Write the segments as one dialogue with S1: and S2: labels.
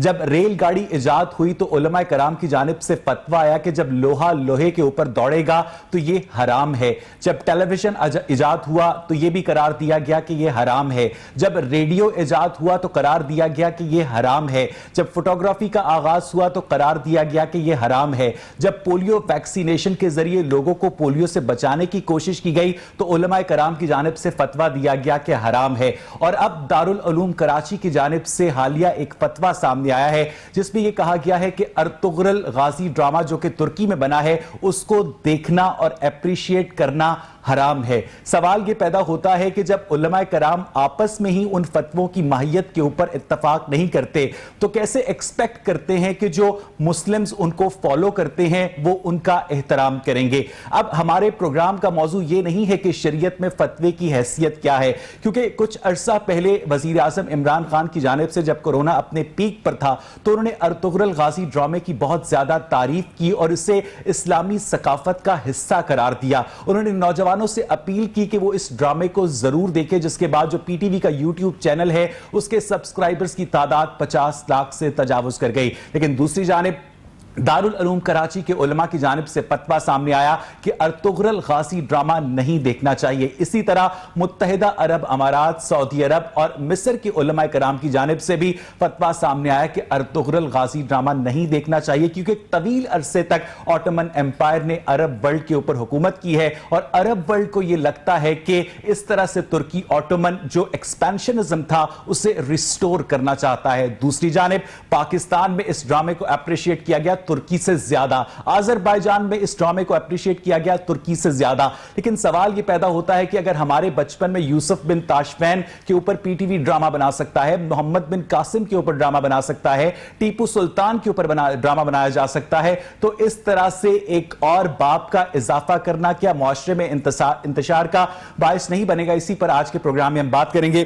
S1: جب ریل گاڑی ایجاد ہوئی تو علماء کرام کی جانب سے فتویٰ آیا کہ جب لوہا لوہے کے اوپر دوڑے گا تو یہ حرام ہے. جب ٹیلی ویژن ایجاد ہوا تو یہ بھی قرار دیا گیا کہ یہ حرام ہے. جب ریڈیو ایجاد ہوا تو قرار دیا گیا کہ یہ حرام ہے. جب فوٹوگرافی کا آغاز ہوا تو قرار دیا گیا کہ یہ حرام ہے. جب پولیو ویکسینیشن کے ذریعے لوگوں کو پولیو سے بچانے کی کوشش کی گئی تو علماء کرام کی جانب سے فتویٰ دیا گیا کہ حرام ہے. اور اب دارالعلوم کراچی کی جانب سے حالیہ ایک فتویٰ سامنے آیا ہے جس میں یہ کہا گیا ہے کہ ارطغرل غازی ڈرامہ جو کہ ترکی میں بنا ہے اس کو دیکھنا اور اپریشیٹ کرنا حرام ہے. سوال یہ پیدا ہوتا ہے کہ جب علماء کرام آپس میں ہی ان فتووں کی ماہیت کے اوپر اتفاق نہیں کرتے تو کیسے ایکسپیکٹ کرتے ہیں کہ جو مسلمز ان کو فالو کرتے ہیں وہ ان کا احترام کریں گے. اب ہمارے پروگرام کا موضوع یہ نہیں ہے کہ شریعت میں فتوے کی حیثیت کیا ہے, کیونکہ کچھ عرصہ پہلے وزیر اعظم عمران خان کی جانب سے جب کورونا اپنے پیک پر تھا تو انہوں نے ارطغرل غازی ڈرامے کی بہت زیادہ تعریف کی اور اسے اسلامی ثقافت کا حصہ قرار دیا. انہوں نے نوجوانوں سے اپیل کی کہ وہ اس ڈرامے کو ضرور دیکھیں, جس کے بعد جو پی ٹی وی کا یوٹیوب چینل ہے اس کے سبسکرائبرز کی تعداد 50 لاکھ سے تجاوز کر گئی. لیکن دوسری جانب دارالعلوم کراچی کے علماء کی جانب سے فتویٰ سامنے آیا کہ ارطغرل غازی ڈرامہ نہیں دیکھنا چاہیے. اسی طرح متحدہ عرب امارات, سعودی عرب اور مصر کے علماء کرام کی جانب سے بھی فتویٰ سامنے آیا کہ ارطغرل غازی ڈرامہ نہیں دیکھنا چاہیے, کیونکہ طویل عرصے تک آٹومن ایمپائر نے عرب ورلڈ کے اوپر حکومت کی ہے اور عرب ورلڈ کو یہ لگتا ہے کہ اس طرح سے ترکی آٹومن جو ایکسپینشنزم تھا اسے ریسٹور کرنا چاہتا ہے. دوسری جانب پاکستان میں اس ڈرامے کو اپریشیٹ کیا گیا ترکی سے زیادہ, آذربائیجان میں اس ڈرامے کو اپریشیٹ کیا گیا ترکی سے زیادہ. لیکن سوال یہ پیدا ہوتا ہے کہ اگر ہمارے بچپن میں یوسف بن تاشفین کے اوپر پی ٹی وی ڈرامہ بنا سکتا ہے, محمد بن قاسم کے اوپر ڈرامہ بنا سکتا ہے, ٹیپو سلطان کے اوپر ڈرامہ بنایا جا سکتا ہے, تو اس طرح سے ایک اور باپ کا اضافہ کرنا کیا معاشرے میں انتشار کا باعث نہیں بنے گا؟ اسی پر آج کے پروگرام میں ہم بات کریں گے.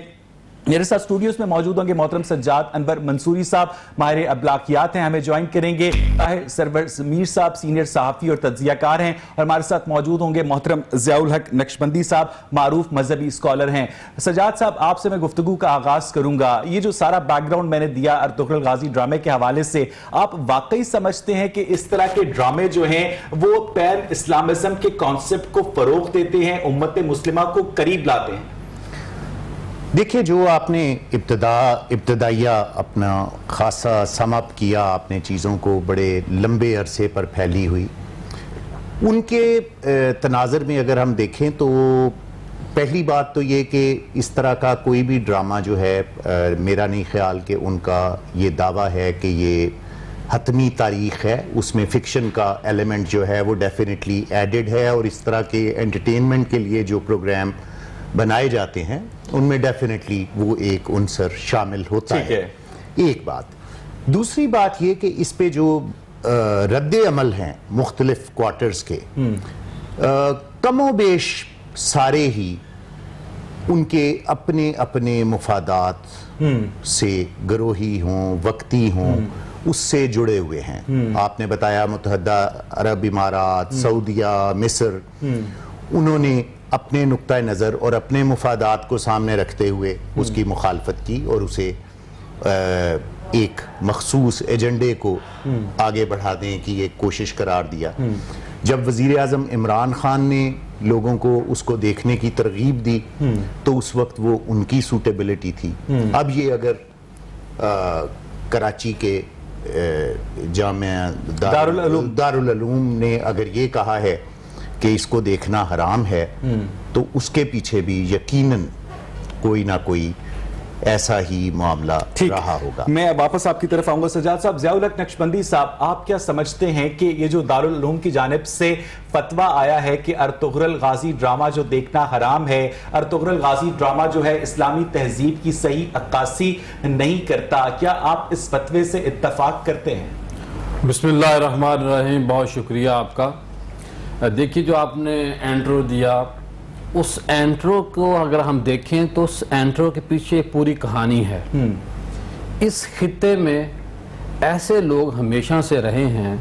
S1: میرے ساتھ اسٹوڈیوز میں موجود ہوں گے محترم سجاد انور منصوری صاحب, ماہر ابلاغیات ہیں, ہمیں جوائن کریں گے طاہر سرور میر صاحب, سینئر صحافی اور تجزیہ کار ہیں, اور ہمارے ساتھ موجود ہوں گے محترم ضیاء الحق نقشبندی صاحب, معروف مذہبی اسکالر ہیں. سجاد صاحب, آپ سے میں گفتگو کا آغاز کروں گا. یہ جو سارا بیک گراؤنڈ میں نے دیا ارطغرل غازی ڈرامے کے حوالے سے, آپ واقعی سمجھتے ہیں کہ اس طرح کے ڈرامے جو ہیں وہ پین اسلامزم کے کانسیپٹ کو فروغ دیتے ہیں, امت مسلمہ کو قریب لاتے ہیں؟
S2: دیکھیے, جو آپ نے ابتدائیہ اپنا خاصا سم اپ کیا, آپ نے چیزوں کو بڑے لمبے عرصے پر پھیلی ہوئی, ان کے تناظر میں اگر ہم دیکھیں تو پہلی بات تو یہ کہ اس طرح کا کوئی بھی ڈرامہ جو ہے, میرا نہیں خیال کہ ان کا یہ دعویٰ ہے کہ یہ حتمی تاریخ ہے, اس میں فکشن کا ایلیمنٹ جو ہے وہ ڈیفینیٹلی ایڈڈ ہے, اور اس طرح کے انٹرٹینمنٹ کے لیے جو پروگرام بنائے جاتے ہیں ان میں ڈیفینیٹلی وہ ایک عنصر شامل ہوتا ہے. ایک بات. دوسری بات یہ کہ اس پہ جو رد عمل ہیں مختلف کوارٹرز کے, کم و بیش سارے ہی ان کے اپنے اپنے مفادات سے, گروہی ہوں وقتی ہوں, اس سے جڑے ہوئے ہیں. آپ نے بتایا متحدہ عرب امارات, سعودیہ, مصر, انہوں نے اپنے نقطہ نظر اور اپنے مفادات کو سامنے رکھتے ہوئے اس کی مخالفت کی اور اسے ایک مخصوص ایجنڈے کو آگے بڑھانے کی ایک کوشش قرار دیا. جب وزیر اعظم عمران خان نے لوگوں کو اس کو دیکھنے کی ترغیب دی تو اس وقت وہ ان کی سوٹیبلٹی تھی. اب یہ اگر کراچی کے جامعہ دارالعلوم نے اگر یہ کہا ہے کہ اس کو دیکھنا حرام ہے, تو اس کے پیچھے بھی یقیناً کوئی نہ کوئی ایسا ہی معاملہ رہا ہوگا.
S1: میں واپس آپ کی طرف آؤں گا. سجاد صاحب, ضیاء الحق نقشبندی صاحب, آپ کیا سمجھتے ہیں کہ یہ جو دارالعلوم کی جانب سے فتویٰ آیا ہے کہ ارطغرل غازی ڈرامہ جو دیکھنا حرام ہے, ارطغرل غازی ڈرامہ جو ہے اسلامی تہذیب کی صحیح عکاسی نہیں کرتا, کیا آپ اس فتوے سے اتفاق کرتے ہیں؟
S3: بسم اللہ الرحمن الرحیم. بہت شکریہ آپ کا. دیکھیے, جو آپ نے انٹرو دیا, اس انٹرو کو اگر ہم دیکھیں تو اس انٹرو کے پیچھے پوری کہانی ہے. اس خطے میں ایسے لوگ ہمیشہ سے رہے ہیں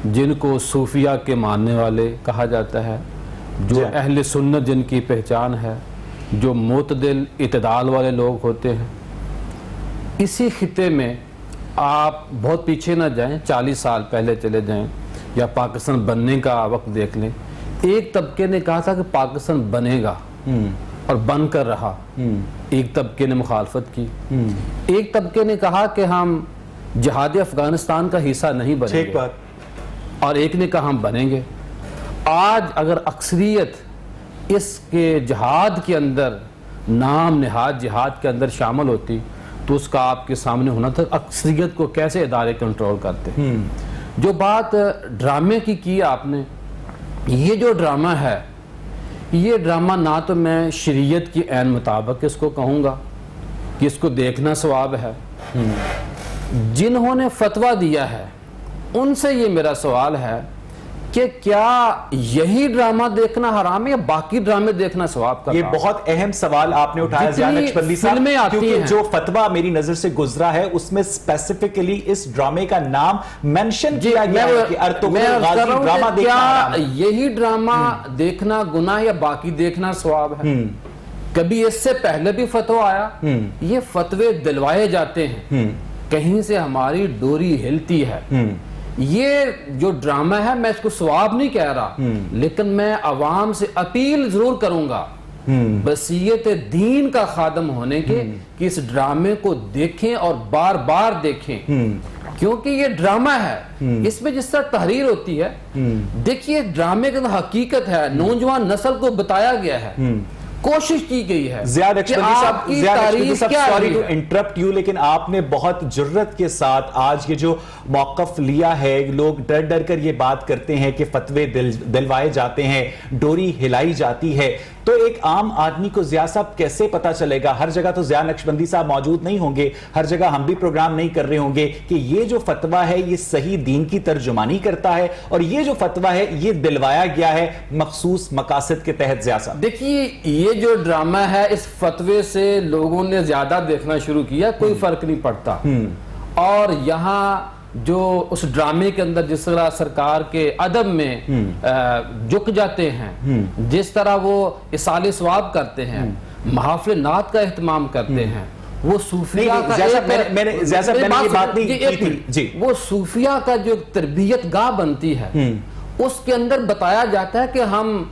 S3: جن کو صوفیہ کے ماننے والے کہا جاتا ہے, جو اہل سنت جن کی پہچان ہے, جو معتدل اعتدال والے لوگ ہوتے ہیں. اسی خطے میں آپ بہت پیچھے نہ جائیں، 40 سال پہلے چلے جائیں یا پاکستان بننے کا وقت دیکھ لیں، ایک طبقے نے کہا تھا کہ پاکستان بنے گا اور بن کر رہا، ایک طبقے نے مخالفت کی، ایک طبقے نے کہا کہ ہم جہاد افغانستان کا حصہ نہیں بنیں
S1: ایک
S3: گے،
S1: بات
S3: اور ایک نے کہا ہم بنیں گے۔ آج اگر اکثریت اس کے جہاد کے اندر، نام نہاد جہاد کے اندر شامل ہوتی تو اس کا آپ کے سامنے ہونا تھا اکثریت کو کیسے ادارے کنٹرول کرتے۔ جو بات ڈرامے کی آپ نے، یہ جو ڈرامہ ہے، یہ ڈرامہ نہ تو میں شریعت کی عین مطابق اس کو کہوں گا کہ اس کو دیکھنا ثواب ہے، جنہوں نے فتویٰ دیا ہے ان سے یہ میرا سوال ہے کہ کیا یہی ڈرامہ دیکھنا حرام ہے یا باقی ڈرامے دیکھنا ثواب کا؟
S1: یہ بہت اہم سوال آپ نے اٹھایا ضیاء نقشبندی صاحب،
S3: فلمیں آتی
S1: کیونکہ
S3: ہیں،
S1: جو فتویٰ میری نظر سے گزرا ہے اس میں اسپیسیفکلی اس ڈرامے کا نام منشن کیا گیا ہے کہ ارطغرل غازی ڈرامہ دیکھنا حرام ہے۔
S3: کیا یہی ڈرامہ دیکھنا گناہ یا باقی دیکھنا ثواب ہے؟ کبھی اس سے پہلے بھی فتویٰ آیا، یہ فتوے دلوائے جاتے ہیں، کہیں سے ہماری ڈوری ہلتی ہے۔ یہ جو ڈرامہ ہے میں اس کو ثواب نہیں کہہ رہا، لیکن میں عوام سے اپیل ضرور کروں گا بصیرت دین کا خادم ہونے کے کہ اس ڈرامے کو دیکھیں اور بار بار دیکھیں، کیونکہ یہ ڈرامہ ہے، اس میں جس طرح تحریر ہوتی ہے، دیکھیے ڈرامے کے اندر حقیقت ہے، نوجوان نسل کو بتایا گیا ہے، کوشش کی گئی ہے
S1: ضیاء نقشبندی صاحب سوری ٹو انٹرپٹ یو، لیکن آپ نے بہت جرت کے ساتھ آج یہ جو موقف لیا ہے، لوگ ڈر ڈر کر یہ بات کرتے ہیں کہ فتوے دلوائے جاتے ہیں، ڈوری ہلائی جاتی ہے، تو ایک عام آدمی کو ضیاء صاحب کیسے پتا چلے گا؟ ہر جگہ تو ضیاء نقشبندی صاحب موجود نہیں ہوں گے، ہر جگہ ہم بھی پروگرام نہیں کر رہے ہوں گے کہ یہ جو فتویٰ ہے یہ صحیح دین کی ترجمانی کرتا ہے اور یہ جو فتویٰ ہے یہ دلوایا گیا ہے مخصوص مقاصد کے تحت۔ ضیاء صاحب
S3: دیکھیے یہ جو ڈرامہ ہے اس فتوے سے لوگوں نے زیادہ دیکھنا شروع کیا، کوئی فرق نہیں پڑتا، اور یہاں جو اس ڈرامے کے اندر جس طرح سرکار کے ادب میں جھک جاتے ہیں، جس طرح وہ اصال ثواب کرتے ہیں، محافل نعت کا اہتمام کرتے ہیں، وہ صوفیہ کا وہ صوفیہ کا جو تربیت گاہ بنتی ہے، اس کے اندر بتایا جاتا ہے کہ ہم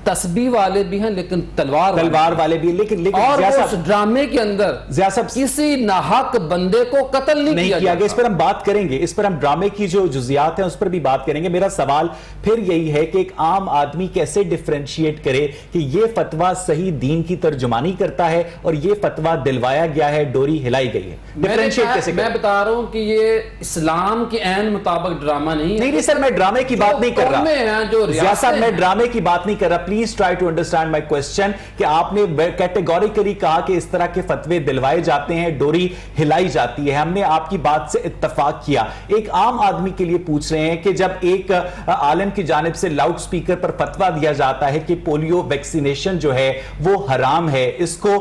S3: تسبیح والے بھی ہیں لیکن تلوار
S1: والے بھی، لیکن
S3: اور اس ڈرامے کے اندر کسی ناحق بندے کو قتل نہیں کیا گیا۔
S1: اس پر ہم بات کریں گے، اس پر ہم ڈرامے کی جو جزیات ہیں اس پر بھی بات کریں گے۔ میرا سوال پھر یہی ہے کہ ایک عام آدمی کیسے ڈیفرینشیٹ کرے کہ یہ فتویٰ صحیح دین کی ترجمانی کرتا ہے اور یہ فتویٰ دلوایا گیا ہے، ڈوری ہلائی گئی ہے، ڈیفرینشیٹ کیسے کرے؟
S3: میں بتا رہا ہوں کہ یہ اسلام کے عین مطابق ڈرامہ نہیں ہے۔
S1: نہیں سر، میں ڈرامے کی بات نہیں کر رہا، ضیاء صاحب میں ڈرامے کی بات نہیں کر رہا، please try to understand my question کہ آپ نے کیٹیگوریکلی کہا کہ اس طرح کے فتوے دلوائے جاتے ہیں، ڈوری ہلائی جاتی ہے، ہم نے آپ کی بات سے اتفاق کیا۔ ایک عام آدمی کے لیے پوچھ رہے ہیں کہ جب ایک عالم کی جانب سے لاؤڈ سپیکر پر فتویٰ دیا جاتا ہے کہ پولیو ویکسینیشن جو ہے وہ حرام ہے، اس کو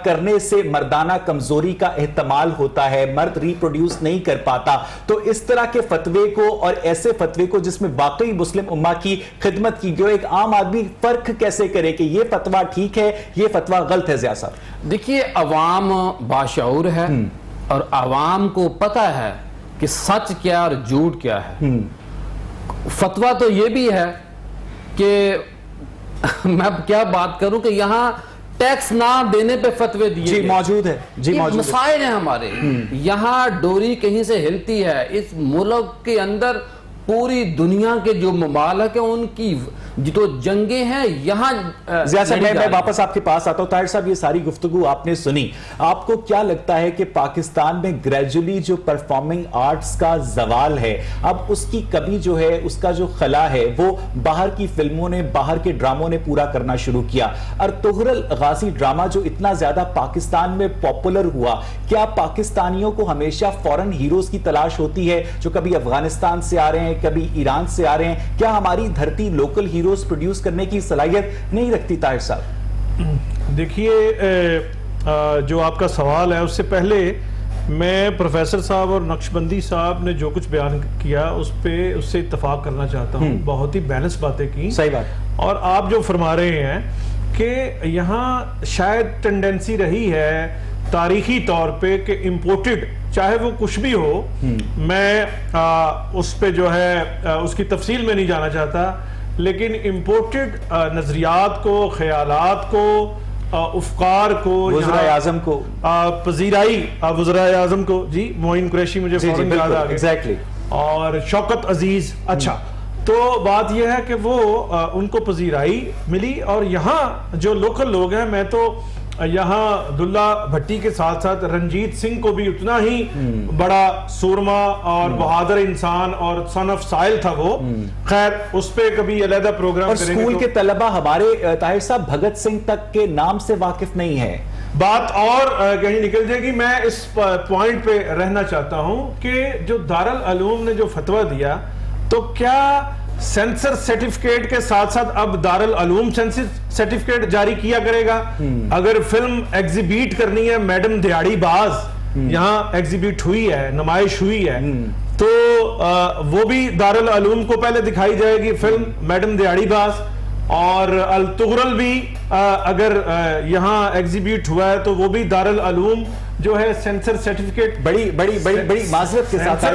S1: کرنے سے مردانہ کمزوری کا احتمال ہوتا ہے، مرد ری پروڈیوس نہیں کر پاتا، تو اس طرح کے فتوے کو اور ایسے فتوے کو جس میں واقعی مسلم امہ کی خدمت کی گئی، ایک عام آدمی فرق کیسے کرے کہ یہ فتویٰ ٹھیک ہے، یہ فتویٰ غلط ہے؟ ضیاء صاحب
S3: دیکھیے عوام باشعور ہے اور عوام کو پتہ ہے کہ سچ کیا اور جھوٹ کیا ہے۔ فتویٰ تو یہ بھی ہے کہ میں کیا بات کروں کہ یہاں ٹیکس نہ دینے پہ فتوے دیے
S1: جی موجود ہے، جی موجود ہے،
S3: مسائل ہیں ہمارے یہاں، ڈوری کہیں سے ہلتی ہے، اس ملک کے اندر پوری دنیا کے جو ممالک ہیں ان کی جو جنگیں ہیں یہاں۔
S1: ضیاء صاحب میں واپس آپ کے پاس آتا ہوں۔ طاہر صاحب یہ ساری گفتگو آپ نے سنی، آپ کو کیا لگتا ہے کہ پاکستان میں گریجولی جو پرفارمنگ آرٹس کا زوال ہے، اب اس کی کبھی جو ہے اس کا جو خلا ہے وہ باہر کی فلموں نے، باہر کے ڈراموں نے پورا کرنا شروع کیا؟ ارطغرل غازی ڈرامہ جو اتنا زیادہ پاکستان میں پاپولر ہوا، کیا پاکستانیوں کو ہمیشہ فورن ہیروز کی تلاش ہوتی ہے جو کبھی افغانستان سے آ رہے ہیں، کبھی ایران سے آ رہے ہیں؟ کیا ہماری دھرتی لوکل ہیروز پروڈیوس کرنے کی صلاحیت نہیں رکھتی؟ طاہر صاحب
S4: دیکھیے جو آپ کا سوال ہے اس سے پہلے میں پروفیسر صاحب اور نقشبندی صاحب نے جو کچھ بیان کیا اس سے اتفاق کرنا چاہتا ہوں، بہت ہی بیلنس باتیں کی،
S1: صحیح بات،
S4: اور آپ جو فرما رہے ہیں کہ یہاں شاید ٹینڈنسی رہی ہے تاریخی طور پہ کہ امپورٹڈ چاہے وہ کچھ بھی ہو، میں اس پہ جو ہے اس کی تفصیل میں نہیں جانا چاہتا، لیکن امپورٹڈ نظریات کو، خیالات کو، افکار کو،
S1: وزرائے اعظم کو
S4: پذیرائی وزرائے اعظم کو، جی معین قریشی مجھے فوراً یاد آ گئے،
S1: ایگزیکٹلی،
S4: اور شوکت عزیز. اچھا، تو بات یہ ہے کہ وہ ان کو پذیرائی ملی، اور یہاں جو لوکل لوگ ہیں، میں تو یہاں عبداللہ بھٹی کے ساتھ ساتھ رنجیت سنگھ کو بھی اتنا ہی بڑا سورما اور بہادر انسان اور سن آف سائل تھا وہ. خیر اس پہ کبھی علیحدہ پروگرام
S1: اور
S4: کریں گے.
S1: اسکول کے طلبہ ہمارے طاہر صاحب بھگت سنگھ تک کے نام سے واقف نہیں ہے.
S4: بات اور کہیں نکل جائے گی. میں اس پوائنٹ پہ رہنا چاہتا ہوں کہ جو دارالعلوم نے جو فتویٰ دیا، تو کیا سینسر سرٹیفکیٹ کے ساتھ ساتھ اب دارالعلوم سینسر سرٹیفکیٹ جاری کیا کرے گا؟ اگر فلم ایگزیبیٹ کرنی ہے، میڈم دیاڑی باز یہاں ایگزیبیٹ ہوئی ہے، نمائش ہوئی ہے، تو وہ بھی دارالعلوم کو پہلے دکھائی جائے گی فلم میڈم دیاڑی باز، اور التغرل بھی اگر یہاں ایگزیبیٹ ہوا ہے تو وہ بھی دارالعلوم جو ہے سینسر سرٹیفکیٹ.
S1: بڑی معذرت کے ساتھ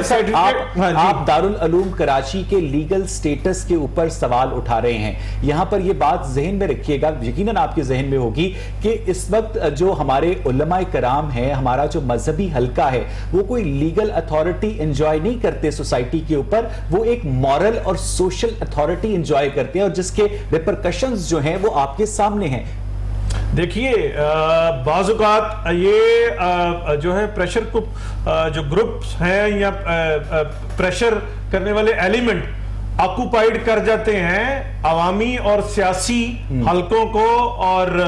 S1: آپ دارالعلوم کراچی کے لیگل سٹیٹس کے اوپر سوال اٹھا رہے ہیں. یہاں پر یہ بات ذہن میں رکھیے گا، یقیناً آپ کے ذہن میں ہوگی کہ اس وقت جو ہمارے علماء کرام ہیں، ہمارا جو مذہبی حلقہ ہے، وہ کوئی لیگل اتھارٹی انجوائے نہیں کرتے سوسائٹی کے اوپر، وہ ایک مورل اور سوشل اتھارٹی انجوائے کرتے ہیں، اور جس کے ریپرکشنز جو ہیں وہ آپ کے سامنے ہیں.
S4: دیکھیے بعض اوقات یہ جو ہے پریشر کو جو گروپس ہیں یا پریشر کرنے والے ایلیمنٹ آکوپائیڈ کر جاتے ہیں عوامی اور سیاسی حلقوں کو، اور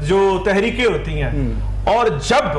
S4: جو تحریکیں ہوتی ہیں، اور جب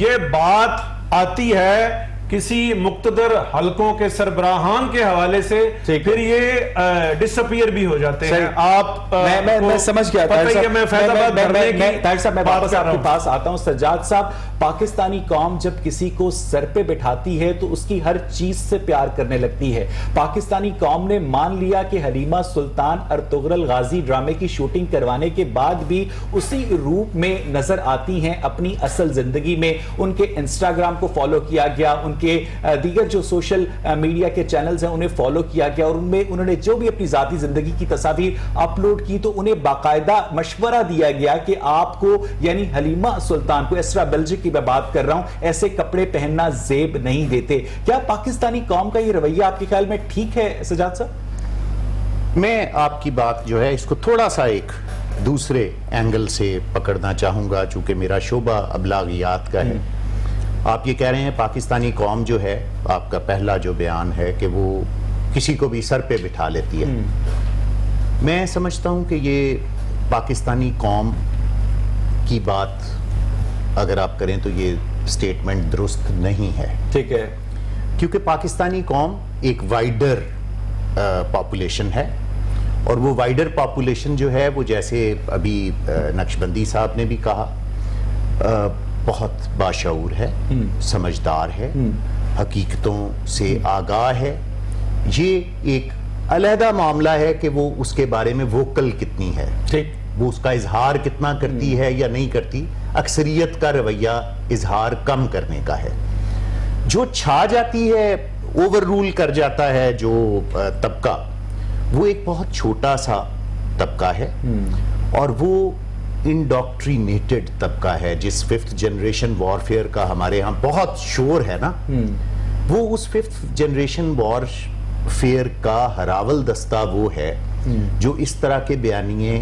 S4: یہ بات آتی ہے کسی مقتدر حلقوں کے سربراہان کے حوالے سے، پھر یہ ڈس اپیئر بھی ہو جاتے ہیں. آپ
S1: میں سمجھ گیا
S4: میں فیض آباد بھرنے کی
S1: طاہر صاحب، میں واپس آپ کے پاس آتا ہوں. سجاد صاحب، پاکستانی قوم جب کسی کو سر پہ بٹھاتی ہے تو اس کی ہر چیز سے پیار کرنے لگتی ہے. پاکستانی قوم نے مان لیا کہ حلیمہ سلطان ارطغرل غازی ڈرامے کی شوٹنگ کروانے کے بعد بھی اسی روپ میں نظر آتی ہیں اپنی اصل زندگی میں. ان کے انسٹاگرام کو فالو کیا گیا، ان کے دیگر جو سوشل میڈیا کے چینلز ہیں انہیں فالو کیا گیا، اور ان میں انہوں نے جو بھی اپنی ذاتی زندگی کی تصاویر اپلوڈ کی تو انہیں باقاعدہ مشورہ دیا گیا کہ آپ کو، یعنی حلیمہ سلطان کو، اسرا بلجی کی میں بات کر رہا ہوں، ایسے کپڑے پہننا زیب نہیں دیتے. کیا پاکستانی قوم کا یہ رویہ آپ کے خیال میں ٹھیک ہے سجاد صاحب؟
S2: میں آپ کی بات جو ہے اس کو تھوڑا سا ایک دوسرے اینگل سے پکڑنا چاہوں گا، چونکہ میرا شعبہ ابلاغیات کا ہے. آپ یہ کہہ رہے ہیں پاکستانی قوم جو ہے، آپ کا پہلا جو بیان ہے کہ وہ کسی کو بھی سر پہ بٹھا لیتی ہے. میں سمجھتا ہوں کہ یہ پاکستانی قوم کی بات اگر آپ کریں تو یہ سٹیٹمنٹ درست نہیں ہے.
S1: ٹھیک ہے،
S2: کیونکہ پاکستانی قوم ایک وائڈر پاپولیشن ہے، اور وہ وائڈر پاپولیشن جو ہے وہ جیسے ابھی نقشبندی صاحب نے بھی کہا، بہت باشعور ہے، سمجھدار ہے، حقیقتوں سے آگاہ ہے. یہ ایک علیحدہ معاملہ ہے کہ وہ اس کے بارے میں ووکل کتنی ہے، وہ اس کا اظہار کتنا کرتی ہے یا نہیں کرتی. اکثریت کا رویہ اظہار کم کرنے کا ہے. جو چھا جاتی ہے، اوور رول کر جاتا ہے جو طبقہ، وہ ایک بہت چھوٹا سا طبقہ ہے، اور وہ انڈاکٹرینیٹڈ طبقہ ہے. جس 5th جنریشن وارفیئر کا ہمارے ہاں بہت شور ہے نا، وہ اس 5th جنریشن وارفیئر کا ہراول دستہ وہ ہے جو اس طرح کے بیانیے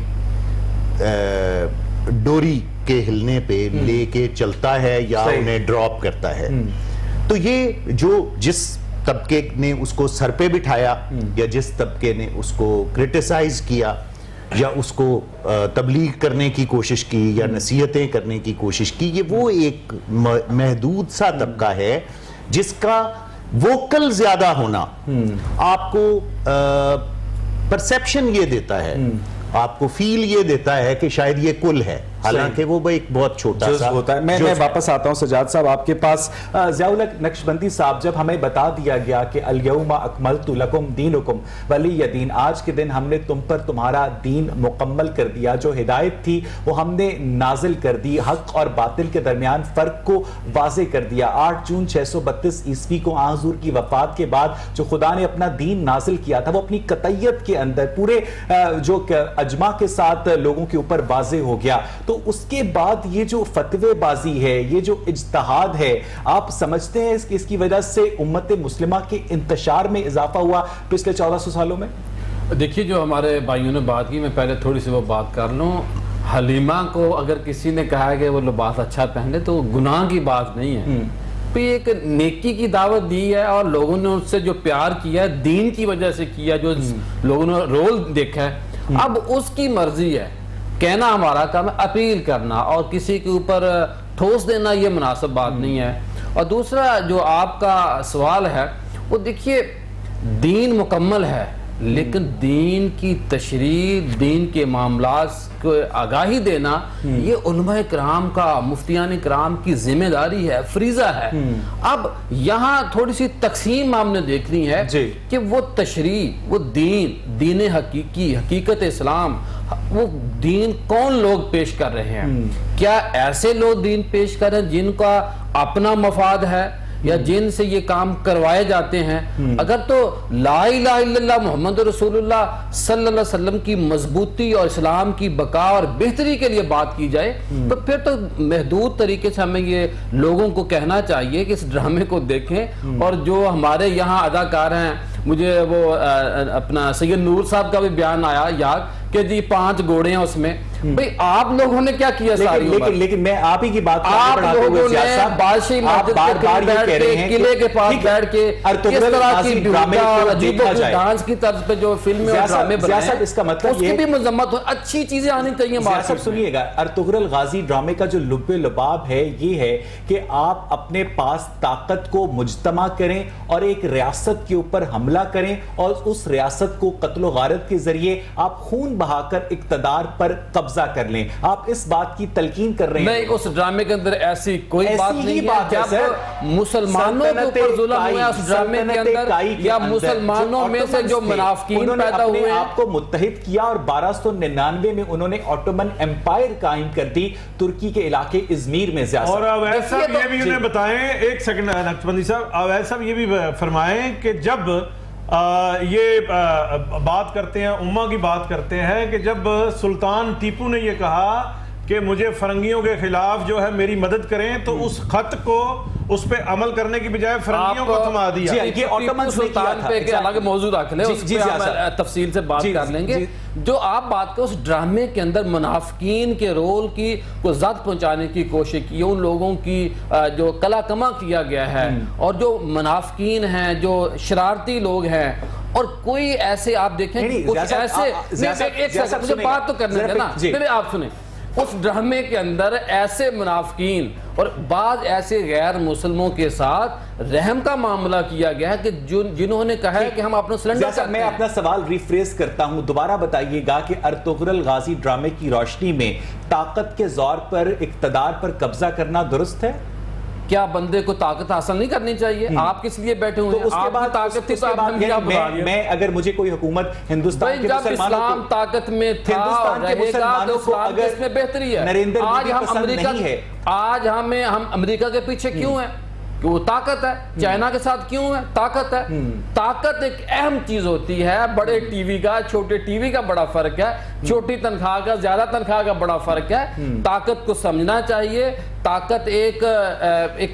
S2: ڈوری کے ہلنے پہ لے کے چلتا ہے یا انہیں ڈراپ کرتا ہے. تو یہ جس طبقے نے اس کو سر پہ بٹھایا، یا جس طبقے نے اس کو کرٹیسائز کیا، یا اس کو تبلیغ کرنے کی کوشش کی، یا نصیحتیں کرنے کی کوشش کی، یہ وہ ایک محدود سا طبقہ ہے جس کا ووکل زیادہ ہونا آپ کو پرسیپشن یہ دیتا ہے، آپ کو فیل یہ دیتا ہے کہ شاید یہ کل ہے، حالانکہ وہ ایک بہت چھوٹا
S1: جز
S2: سا
S1: ہوتا ہے. میں واپس آتا ہوں سجاد صاحب آپ کے پاس. ضیاء الحق نقشبندی صاحب، جب ہمیں بتا دیا گیا کہ الیوم اکملت لکم دینکم ولی دین، آج کے دن ہم نے تم پر تمہارا دین مکمل کر دیا، جو ہدایت تھی وہ ہم نے نازل کر دی، حق اور باطل کے درمیان فرق کو واضح کر دیا. 8 جون 632 عیسوی کو آن حضور کی وفات کے بعد جو خدا نے اپنا دین نازل کیا تھا وہ اپنی قطعیت کے اندر پورے جو اجماع کے ساتھ لوگوں کے اوپر واضح ہو گیا. تو اس کے بعد یہ جو فتوے بازی ہے، یہ جو اجتہاد ہے، آپ سمجھتے ہیں اس کی وجہ سے امت مسلمہ کے انتشار میں اضافہ ہوا پچھلے 1400 سالوں میں؟
S3: دیکھیے جو ہمارے بھائیوں نے بات کی، میں پہلے تھوڑی سی وہ بات کر لوں. حلیمہ کو اگر کسی نے کہا کہ وہ لباس اچھا پہنے تو گناہ کی بات نہیں ہے، تو یہ ایک نیکی کی دعوت دی ہے اور لوگوں نے اس سے جو پیار کیا ہے دین کی وجہ سے کیا، جو لوگوں نے رول دیکھا ہے، اب اس کی مرضی ہے. کہنا ہمارا کام ہے، اپیل کرنا اور کسی کے اوپر ٹھوس دینا یہ مناسب بات نہیں ہے. اور دوسرا جو آپ کا سوال ہے وہ دیکھیے دین مکمل ہے، لیکن دین کی تشریح، دین کے معاملات کو آگاہی دینا یہ علماء کرام کا، مفتیان کرام کی ذمہ داری ہے، فریضہ ہے. اب یہاں تھوڑی سی تقسیم ہم نے دیکھنی ہے کہ وہ تشریح، وہ دین حقیقی، حقیقت اسلام، وہ دین کون لوگ پیش کر رہے ہیں. کیا ایسے لوگ دین پیش کر رہے ہیں جن کا اپنا مفاد ہے یا جن سے یہ کام کروائے جاتے ہیں؟ اگر تو لا الہ الا اللہ محمد رسول اللہ صلی اللہ علیہ وسلم کی مضبوطی اور اسلام کی بقا اور بہتری کے لیے بات کی جائے تو پھر تو محدود طریقے سے ہمیں یہ لوگوں کو کہنا چاہیے کہ اس ڈرامے کو دیکھیں. اور جو ہمارے یہاں اداکار ہیں، مجھے وہ اپنا سید نور صاحب کا بھی بیان آیا یاد کہ جی 5 گھوڑے ہیں اس میں. بھئی آپ لوگوں نے کیا کیا ساری عمر؟
S1: لیکن میں آپ ہی کی بات
S3: آپ لوگوں نے بادشاہی مسجد کے قلعے کے پاس بیٹھ کے اس طرح کی بیوٹا اور عجیب و ڈانس کی طرز پہ جو فلمیں اور ڈرامے بنائے ہیں،
S1: اس کا مطلب
S3: اس کی بھی مذمت ہو. اچھی چیزیں آنی چاہیے مارکیٹ میں.
S1: سنیے گا، ارطغرل غازی ڈرامے کا جو لب لباب ہے یہ ہے کہ آپ اپنے پاس طاقت کو مجتمع کریں اور ایک ریاست کے اوپر حملہ کریں اور اس ریاست کو قتل و غارت کے ذریعے آپ خون بہا کر اقتدار پر قبضہ کر لیں. آپ اس بات کی تلقین کر رہے ہیں.
S3: نہیں، اس ڈرامے کے اندر ایسی کوئی بات نہیں ہے. جب مسلمانوں کے اوپر ظلم ہوا اس ڈرامے کے اندر یا مسلمانوں میں سے جو منافقین پیدا ہوئے ہیں،
S1: آپ کو متحد کیا اور 1299 میں انہوں نے آٹومن ایمپائر قائم کر دی ترکی کے علاقے ازمیر میں. زیادہ
S4: اور اویس صاحب یہ بھی انہیں بتائیں، ایک سیکنڈ نقشبندی صاحب، اویس صاحب یہ بھی فرمائیں کہ جب یہ بات کرتے ہیں، امہ کی بات کرتے ہیں کہ جب سلطان ٹیپو نے یہ کہا کہ مجھے فرنگیوں کے خلاف جو ہے میری مدد کریں، تو اس خط کو اس پہ عمل کرنے کی بجائے فرنگیوں کو تھما دیا.
S1: یہ آٹومن
S3: سلطان پہ ایک الگ موضوع رکھ لیں، اس پہ ہم تفصیل سے بات کر لیں گے. جو آپ بات کریں اس ڈرامے کے اندر منافقین کے رول کی کو زد پہنچانے کی کوشش کی، ان لوگوں کی جو کلا کما کیا گیا ہے، اور جو منافقین ہیں، جو شرارتی لوگ ہیں، اور کوئی ایسے آپ دیکھیں کچھ ایسے مجھے بات تو کرنے دیں نا، پہلے آپ سنیں. اس ڈرامے کے اندر ایسے منافقین اور بعض ایسے غیر مسلموں کے ساتھ رحم کا معاملہ کیا گیا ہے کہ جنہوں نے کہا ہے کہ ہم اپنا سلنڈر کرتے ہیں.
S1: میں اپنا سوال ریفریز کرتا ہوں، دوبارہ بتائیے گا کہ ارطغرل غازی ڈرامے کی روشنی میں طاقت کے زور پر اقتدار پر قبضہ کرنا درست ہے؟
S3: کیا بندے کو طاقت حاصل نہیں کرنی چاہیے؟ آپ کس لیے بیٹھے ہوئے ہیں؟ آپ کی طاقت تھی تو آپ نے کیا بتا دیا؟
S1: میں اگر مجھے کوئی حکومت ہندوستان کے
S3: جب اسلام طاقت میں تھا اور رہے گا تو اسلام کس میں بہتری ہے؟ آج ہم امریکہ کے پیچھے کیوں ہیں؟ کہ وہ طاقت ہے. چائنا کے ساتھ کیوں ہے؟ طاقت ہے. طاقت ایک اہم چیز ہوتی ہے. بڑے ٹی وی کا چھوٹے ٹی وی کا بڑا فرق ہے، چھوٹی تنخواہ کا زیادہ تنخواہ کا بڑا فرق ہے. طاقت کو سمجھنا چاہیے. طاقت ایک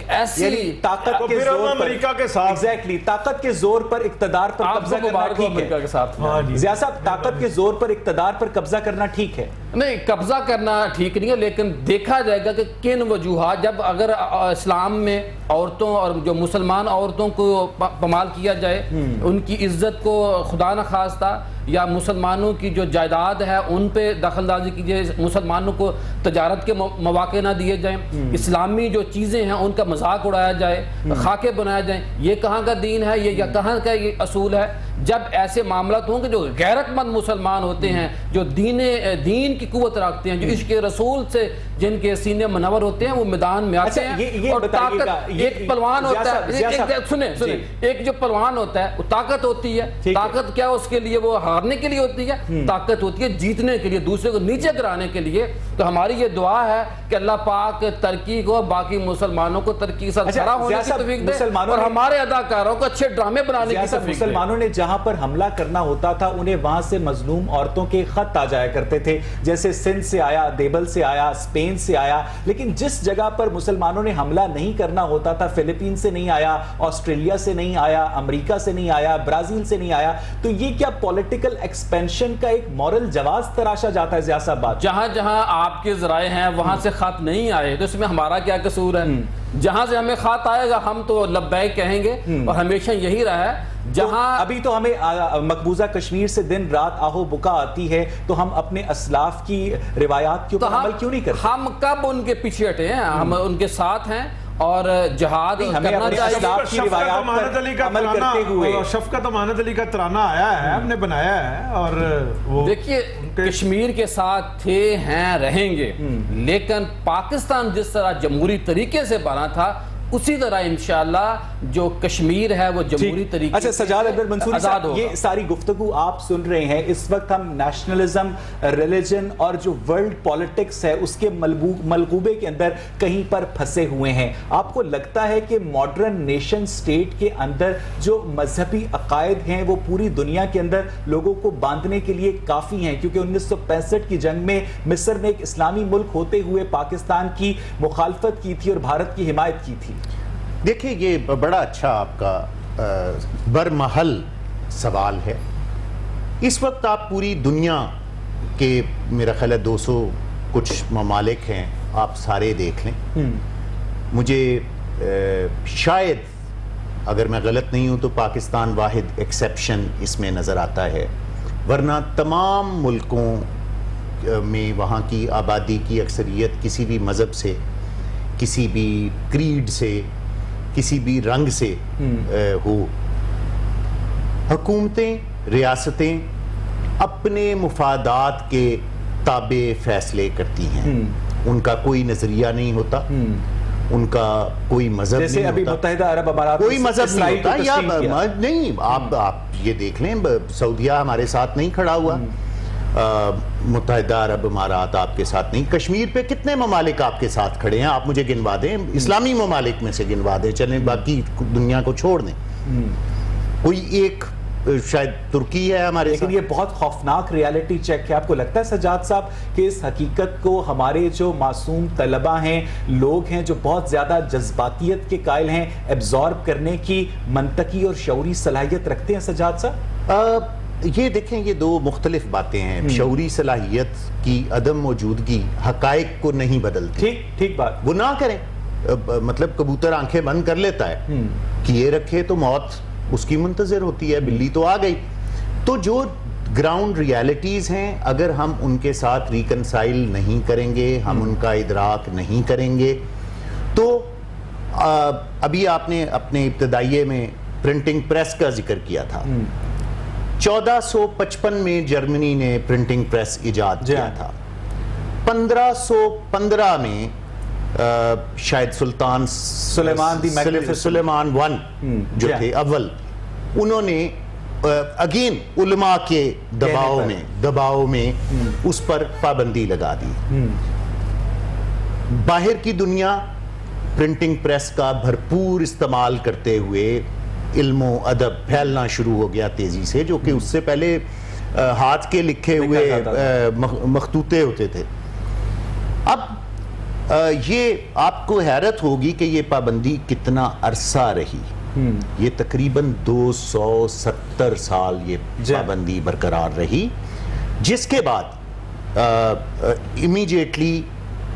S3: ایسی
S1: طاقت کے زور پر امریکہ کے ساتھ ایگزیکٹلی طاقت کے زور پر اقتدار پر قبضہ کرنا ٹھیک ہے. ضیاء صاحب طاقت کے زور پر اقتدار پر قبضہ کرنا ٹھیک ہے؟
S3: نہیں، قبضہ کرنا ٹھیک نہیں ہے، لیکن دیکھا جائے گا کہ کن وجوہات، جب اگر اسلام میں عورتوں اور جو مسلمان عورتوں کو پامال کیا جائے، ان کی عزت کو خدا نخواستہ، یا مسلمانوں کی جو جائیداد ہے ان پہ دخل اندازی کیجیے، مسلمانوں کو تجارت کے مواقع نہ دیے جائیں، اسلامی جو چیزیں ہیں ان کا مذاق اڑایا جائے، خاکے بنایا جائیں، یہ کہاں کا دین ہے؟ یہ کہاں کا یہ اصول ہے؟ جب ایسے معاملات ہوں گے جو غیرت مند مسلمان ہوتے ہیں، جو دین کی قوت رکھتے ہیں، جو عشق رسول سے جن کے سینے منور ہوتے ہیں، وہ میدان میں آتے ہیں. اور طاقت ایک پلوان ہوتا ہے، سنیں ایک جو پلوان ہوتا ہے وہ طاقت ہوتی ہے. طاقت کیا اس کے لیے؟ وہ ہارنے کے لیے ہوتی ہے. طاقت ہوتی ہے جیتنے کے لیے، دوسرے کو نیچے گرانے کے لیے. تو ہماری یہ دعا ہے کہ اللہ پاک ترقی کو، باقی مسلمانوں کو ترقی کے ساتھ کھڑا ہونے کی توفیق دے، اور ہمارے اداکاروں کو اچھے ڈرامے بنانے کی توفیق دے.
S1: مسلمانوں نے جہاں پر حملہ کرنا ہوتا تھا انہیں وہاں سے مظلوم عورتوں کے خط آ جایا کرتے تھے، جیسے سندھ سے آیا، دیبل سے آیا، اسپین سے آیا. لیکن جس جگہ پر مسلمانوں نے حملہ نہیں کرنا ہوتا تھا، فلپین سے نہیں آیا، آسٹریلیا سے نہیں آیا، امریکہ سے نہیں آیا، برازیل سے نہیں آیا. تو یہ کیا پولیٹیکل ایکسپینشن کا ایک مورل جواز تراشا جاتا ہے ضیاء صاحب بات؟
S3: جہاں جہاں آپ کے ذرائع ہیں وہاں سے خط نہیں آئے تو اس میں ہمارا کیا قصور ہے؟ جہاں سے ہمیں خط آئے گا ہم تو لبیک کہیں گے، اور ہمیشہ یہی رہا ہے. جہاں
S1: ابھی تو ہمیں مقبوضہ کشمیر سے دن رات آہو بکا آتی ہے، تو ہم اپنے اسلاف کی روایات کے اوپر عمل کیوں نہیں کرتے؟
S3: ہم کب ان کے پیچھے ہٹے ہیں؟ ہم ان کے ساتھ ہیں اور جہاد کرنا چاہیے.
S4: شفقت امانت علی کا ترانہ آیا ہے، ہم نے بنایا ہے. اور وہ
S3: دیکھیے کشمیر کے ساتھ تھے، ہیں، رہیں گے، لیکن پاکستان جس طرح جمہوری طریقے سے بنا تھا اسی طرح انشاءاللہ جو کشمیر ہے وہ جمہوری طریقے
S1: اچھا سجاد اکبر منصوری صاحب،
S3: ہوگا.
S1: یہ ساری گفتگو آپ سن رہے ہیں. اس وقت ہم نیشنلزم، ریلیجن اور جو ورلڈ پولیٹکس ہے اس کے ملغوبے کے اندر کہیں پر پھنسے ہوئے ہیں. آپ کو لگتا ہے کہ ماڈرن نیشن سٹیٹ کے اندر جو مذہبی عقائد ہیں وہ پوری دنیا کے اندر لوگوں کو باندھنے کے لیے کافی ہیں؟ کیونکہ 1965 کی جنگ میں مصر نے ایک اسلامی ملک ہوتے ہوئے پاکستان کی مخالفت کی تھی اور بھارت کی حمایت کی تھی.
S2: دیکھیں یہ بڑا اچھا آپ کا برمحل سوال ہے. اس وقت آپ پوری دنیا کے میرا خیال ہے 200 کچھ ممالک ہیں، آپ سارے دیکھ لیں. مجھے شاید اگر میں غلط نہیں ہوں تو پاکستان واحد ایکسیپشن اس میں نظر آتا ہے، ورنہ تمام ملکوں میں وہاں کی آبادی کی اکثریت کسی بھی مذہب سے، کسی بھی کریڈ سے، کسی بھی رنگ سے ہو. حکومتیں، ریاستیں اپنے مفادات کے تابع فیصلے کرتی ہیں. ان کا کوئی نظریہ نہیں ہوتا، ان کا کوئی مذہب نہیں ہوتا.
S1: جیسے ابھی متحدہ عرب امارات
S2: کوئی مذہب نہیں ہوتا یا نہیں. آپ یہ دیکھ لیں، سعودیہ ہمارے ساتھ نہیں کھڑا ہوا، متحدہ عرب امارات آپ کے ساتھ نہیں. کشمیر پہ کتنے ممالک آپ کے ساتھ کھڑے ہیں؟ آپ مجھے گنوا دیں، اسلامی ممالک میں سے گنوا دیں، چلیں باقی دنیا کو چھوڑ دیں. کوئی ایک شاید ترکی ہے ہمارے ساتھ.
S1: لیکن یہ بہت خوفناک ریالٹی چیک ہے. آپ کو لگتا ہے سجاد صاحب کہ اس حقیقت کو ہمارے جو معصوم طلبہ ہیں، لوگ ہیں جو بہت زیادہ جذباتیت کے قائل ہیں، ایبزارب کرنے کی منطقی اور شعوری صلاحیت رکھتے ہیں سجاد صاحب؟
S2: یہ دیکھیں، یہ دو مختلف باتیں ہیں. شعوری صلاحیت کی عدم موجودگی حقائق کو نہیں بدلتی.
S1: ٹھیک بات.
S2: وہ نہ کریں، مطلب کبوتر آنکھیں بند کر لیتا ہے، کیے رکھے تو موت اس کی منتظر ہوتی ہے. بلی تو آ گئی. تو جو گراؤنڈ ریالٹیز ہیں اگر ہم ان کے ساتھ ریکنسائل نہیں کریں گے، ہم ان کا ادراک نہیں کریں گے، تو ابھی آپ نے اپنے ابتدائیے میں پرنٹنگ پریس کا ذکر کیا تھا. 1455 میں جرمنی نے پرنٹنگ پریس ایجاد کیا تھا. 1515 میں شاید سلطان سلیمان ون جو تھے اول، انہوں نے اگین علماء کے دباؤ میں اس پر پابندی لگا دی. باہر کی دنیا پرنٹنگ پریس کا بھرپور استعمال کرتے ہوئے علم و ادب پھیلنا شروع ہو گیا تیزی سے، جو کہ اس سے پہلے ہاتھ کے لکھے ہوئے مخطوطے ہوتے تھے. اب یہ آپ کو حیرت ہوگی کہ یہ پابندی کتنا عرصہ رہی. یہ تقریباً 270 سال یہ پابندی برقرار رہی، جس کے بعد امیجیٹلی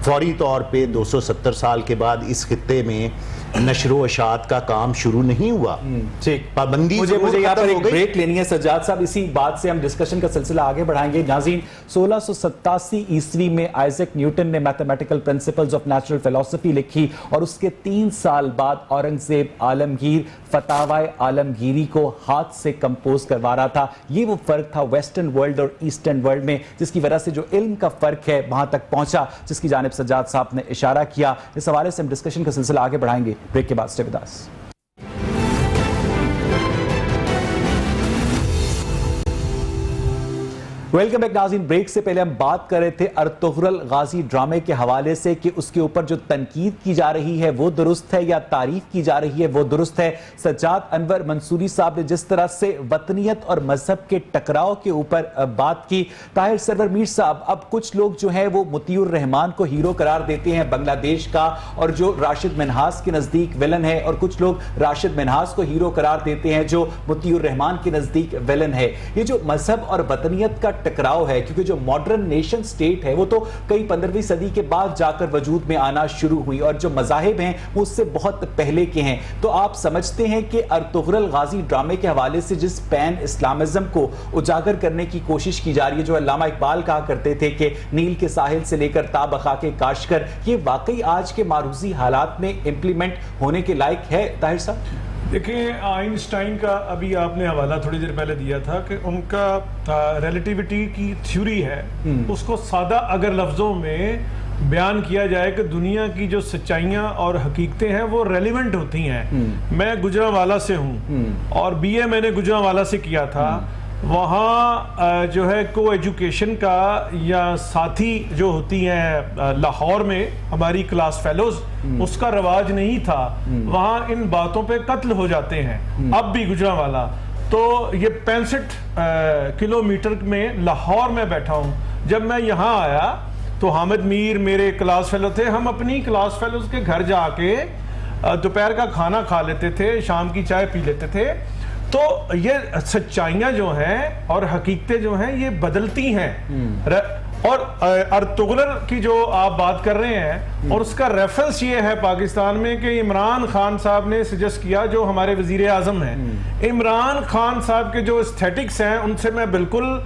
S2: فوری طور پہ 270 سال کے بعد اس خطے میں نشر و اشاعت کا کام شروع نہیں ہوا.
S1: ٹھیک,
S2: پابندی
S1: مجھے یہاں پر
S2: ختم
S1: ایک
S2: ہو گئی.
S1: بریک لینی ہے سجاد صاحب, اسی بات سے ہم ڈسکشن کا سلسلہ آگے بڑھائیں گے. ناظرین, 1687 عیسوی میں آئزیک نیوٹن نے میتھمیٹیکل پرنسپلز آف نیچرل فلسفی لکھی, اور اس کے 3 سال بعد اورنگزیب عالمگیر فتاوی عالمگیری کو ہاتھ سے کمپوز کروا رہا تھا. یہ وہ فرق تھا ویسٹرن ورلڈ اور ایسٹرن ورلڈ میں, جس کی وجہ سے جو علم کا فرق ہے وہاں تک پہنچا, جس کی جانب سجاد صاحب نے اشارہ کیا. اس حوالے سے ہم ڈسکشن کا سلسلہ آگے بڑھائیں گے بریک کے بعد. Stay with us. Welcome back ناظرین. بریک سے پہلے ہم بات کر رہے تھے ارطغرل غازی ڈرامے کے حوالے سے کہ اس کے اوپر جو تنقید کی جا رہی ہے وہ درست ہے یا تعریف کی جا رہی ہے وہ درست ہے. سجاد انور منصوری صاحب نے جس طرح سے وطنیت اور مذہب کے ٹکراؤ کے اوپر بات کی, طاہر سرور میر صاحب, اب کچھ لوگ جو ہیں وہ مطیع الرحمان کو ہیرو قرار دیتے ہیں بنگلہ دیش کا, اور جو راشد منہاس کے نزدیک ویلن ہے, اور کچھ لوگ راشد منہاس کو ہیرو قرار دیتے ہیں جو مطیع الرحمان کے نزدیک ویلن ہے. یہ جو مذہب اور وطنیت کا ٹکراؤ ہے, کیونکہ جو ماڈرن نیشن سٹیٹ ہے وہ تو کئی 15ویں صدی کے بعد جا کر وجود میں آنا شروع ہوئی, اور جو مذاہب ہیں وہ اس سے بہت پہلے کے ہیں. تو آپ سمجھتے ہیں کہ ارطغرل غازی ڈرامے کے حوالے سے جس پین اسلامزم کو اجاگر کرنے کی کوشش کی جا رہی ہے, جو علامہ اقبال کہا کرتے تھے کہ نیل کے ساحل سے لے کر تا بخاک کاشکر, یہ واقعی آج کے معروضی حالات میں امپلیمنٹ ہونے کے لائق ہے طاہر صاحب؟
S4: دیکھیں, آئنسٹائن کا ابھی آپ نے حوالہ تھوڑی دیر پہلے دیا تھا کہ ان کا ریلیٹیوٹی کی تھیوری ہے, اس کو سادہ اگر لفظوں میں بیان کیا جائے کہ دنیا کی جو سچائیاں اور حقیقتیں ہیں وہ ریلیونٹ ہوتی ہیں. میں گجرانوالہ سے ہوں اور بی اے میں نے گجرانوالہ سے کیا تھا. وہاں جو ہے کو ایجوکیشن کا یا ساتھی جو ہوتی ہیں لاہور میں ہماری کلاس فیلوز, اس کا رواج نہیں تھا. وہاں ان باتوں پہ قتل ہو جاتے ہیں اب بھی گجرانوالہ. تو یہ 65 کلومیٹر میں لاہور میں بیٹھا ہوں. جب میں یہاں آیا تو حامد میر میرے کلاس فیلو تھے, ہم اپنی کلاس فیلوز کے گھر جا کے دوپہر کا کھانا کھا لیتے تھے, شام کی چائے پی لیتے تھے. تو یہ سچائیاں جو ہیں اور حقیقتیں جو ہیں یہ بدلتی ہیں. اور ارطغرل کی جو آپ بات کر رہے ہیں, اور اس کا ریفرنس یہ ہے پاکستان میں کہ عمران خان صاحب نے سجیسٹ کیا, جو ہمارے وزیر اعظم ہیں, عمران خان صاحب کے جو اسٹیٹکس ہیں ان سے میں بالکل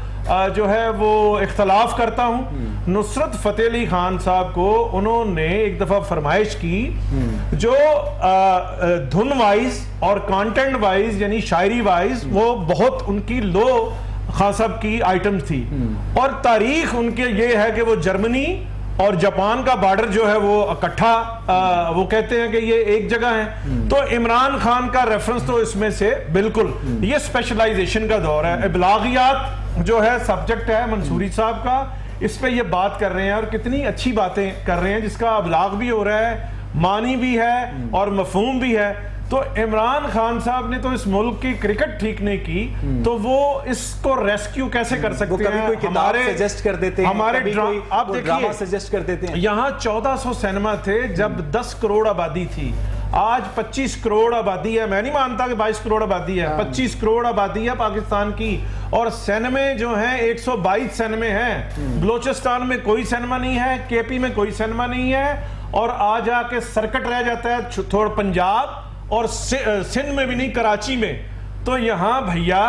S4: جو ہے وہ اختلاف کرتا ہوں. نصرت فتح علی خان صاحب کو انہوں نے ایک دفعہ فرمائش کی, جو دھن وائز اور کانٹینٹ وائز یعنی شاعری وائز وہ بہت ان کی لو خان صاحب کی آئٹم تھی, اور تاریخ ان کے یہ ہے کہ وہ جرمنی اور جاپان کا بارڈر جو ہے وہ اکٹھا وہ کہتے ہیں کہ یہ ایک جگہ ہے. تو عمران خان کا ریفرنس تو اس میں سے بالکل, یہ اسپیشلائزیشن کا دور ہے. ابلاغیات جو ہے سبجیکٹ ہے منصوری صاحب کا, اس پہ یہ بات کر رہے ہیں اور کتنی اچھی باتیں کر رہے ہیں, جس کا ابلاغ بھی ہو رہا ہے, معنی بھی ہے اور مفہوم بھی ہے. تو عمران خان صاحب نے تو اس ملک کی کرکٹ ٹھیک نہیں کی, تو وہ اس کو ریسکیو کیسے کر سکتے ہیں؟
S1: کوئی کتاب سجیسٹ کر دیتے ہیں,
S4: ہمارے
S1: آپ ڈرامہ سجیسٹ کر دیتے ہیں.
S4: یہاں 1400 سینما تھے جب 10 کروڑ آبادی تھی, آج 25 کروڑ آبادی ہے. میں نہیں مانتا کہ 22 کروڑ آبادی ہے, 25 کروڑ آبادی ہے پاکستان کی, اور سینمے جو ہیں 122 سینمے ہیں. بلوچستان میں کوئی سینما نہیں ہے, کے پی میں کوئی سینما نہیں ہے, اور آ جا کے سرکٹ رہ جاتا ہے تھوڑا پنجاب اور سندھ میں بھی نہیں, کراچی میں. تو یہاں بھیا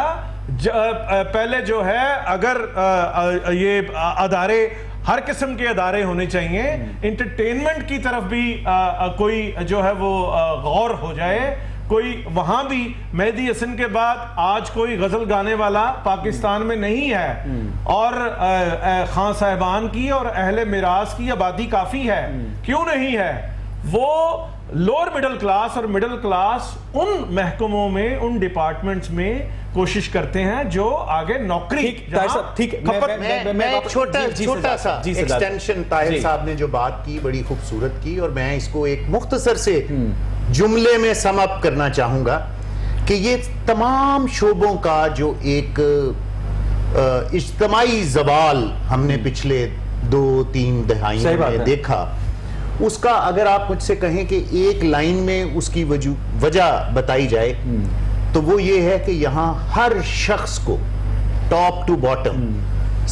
S4: پہلے جو ہے اگر یہ ادارے, ہر قسم کے ادارے ہونے چاہیے, انٹرٹینمنٹ کی طرف بھی کوئی جو ہے وہ غور ہو جائے. کوئی وہاں بھی مہدی حسن کے بعد آج کوئی غزل گانے والا پاکستان میں نہیں ہے, اور خان صاحبان کی اور اہل میراث کی آبادی کافی ہے. کیوں نہیں ہے؟ وہ لوور مڈل کلاس اور مڈل کلاس ان محکموں میں, ان ڈپارٹمنٹس میں کوشش کرتے ہیں جو آگے نوکری.
S2: میں ایک چھوٹا سا ایکسٹینشن طاہر صاحب نے جو بات کی بڑی خوبصورت کی, اور میں اس کو ایک مختصر سے جملے میں سم اپ کرنا چاہوں گا کہ یہ تمام شعبوں کا جو ایک اجتماعی زوال ہم نے پچھلے 2-3 دہائیوں میں دیکھا, اس کا اگر آپ مجھ سے کہیں کہ ایک لائن میں اس کی وجہ بتائی جائے تو وہ یہ ہے کہ یہاں ہر شخص کو ٹاپ ٹو باٹم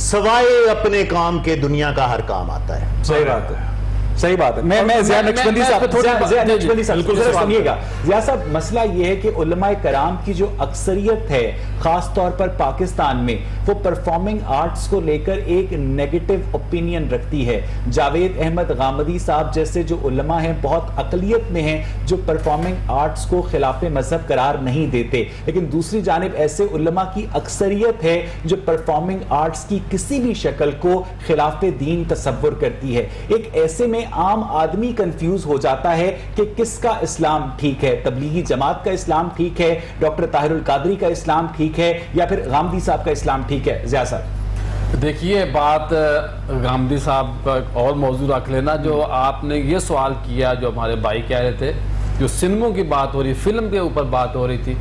S2: سوائے اپنے کام کے دنیا کا ہر کام آتا ہے.
S1: صحیح بات ہے. صحیح بات ہے. میں ضیاء نقشبندی صاحب ضیاء نقشبندی صاحب
S3: بالکل
S1: ذرا سنیے گا. ضیاء صاحب مسئلہ یہ ہے کہ علماء کرام کی جو اکثریت ہے خاص طور پر پاکستان میں وہ پرفارمنگ آرٹس کو لے کر ایک نیگیٹو اوپینین رکھتی ہے. جاوید احمد غامدی صاحب جیسے جو علماء ہیں بہت اقلیت میں ہیں جو پرفارمنگ آرٹس کو خلاف مذہب قرار نہیں دیتے, لیکن دوسری جانب ایسے علماء کی اکثریت ہے جو پرفارمنگ آرٹس کی کسی بھی شکل کو خلاف دین تصور کرتی ہے. ایک ایسے میں عام آدمی کنفیوز ہو جاتا ہے کہ کس کا اسلام ٹھیک ہے, تبلیغی جماعت کا اسلام ٹھیک ہے, ڈاکٹر طاہر القادری کا اسلام ٹھیک ہے, یا پھر غامدی صاحب کا اسلام ٹھیک ہے. ضیاء صاحب
S3: دیکھیے بات غامدی صاحب کا اور موضوع رکھ لینا. جو آپ نے یہ سوال کیا جو ہمارے بھائی کہہ رہے تھے, جو سنموں کی بات ہو رہی, فلم کے اوپر بات ہو رہی تھی,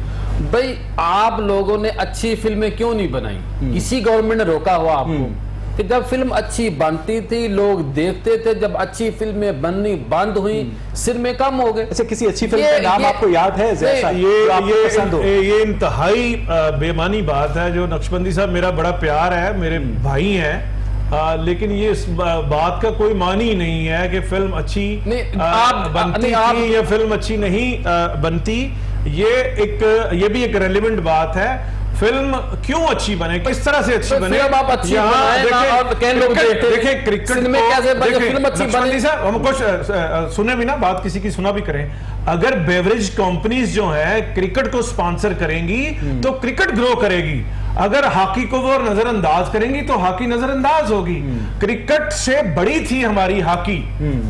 S3: بھئی آپ لوگوں نے اچھی فلمیں کیوں نہیں بنائی؟ کسی گورنمنٹ نے روکا ہوا آپ کو کہ جب فلم اچھی بنتی تھی لوگ دیکھتے تھے, جب اچھی فلمیں بننی بند ہوئی سنمے کم ہو گئے.
S1: اچھا کسی اچھی فلم کا نام آپ کو یاد ہے ضیاء صاحب جو آپ کو پسند ہو؟
S4: یہ انتہائی بے معنی بات ہے. جو نقشبندی صاحب میرا بڑا پیار ہے, میرے بھائی ہیں, لیکن یہ اس بات کا کوئی معنی نہیں ہے کہ فلم اچھی بنتی تھی یا فلم اچھی نہیں بنتی. یہ بھی ایک ریلیونٹ بات ہے. فلم کیوں اچھی بنے, کس طرح سے اچھی بنے. دیکھیں کرکٹ نقشبندی صاحب ہم کچھ سنیں بھی نا, بات کسی کی سنا بھی کریں. اگر بیوریج کمپنیز جو ہیں کرکٹ کو سپانسر کریں گی تو کرکٹ گرو کرے گی. اگر ہاکی کو وہ نظر انداز کریں گی تو ہاکی نظر انداز ہوگی. کرکٹ سے بڑی تھی ہماری ہاکی,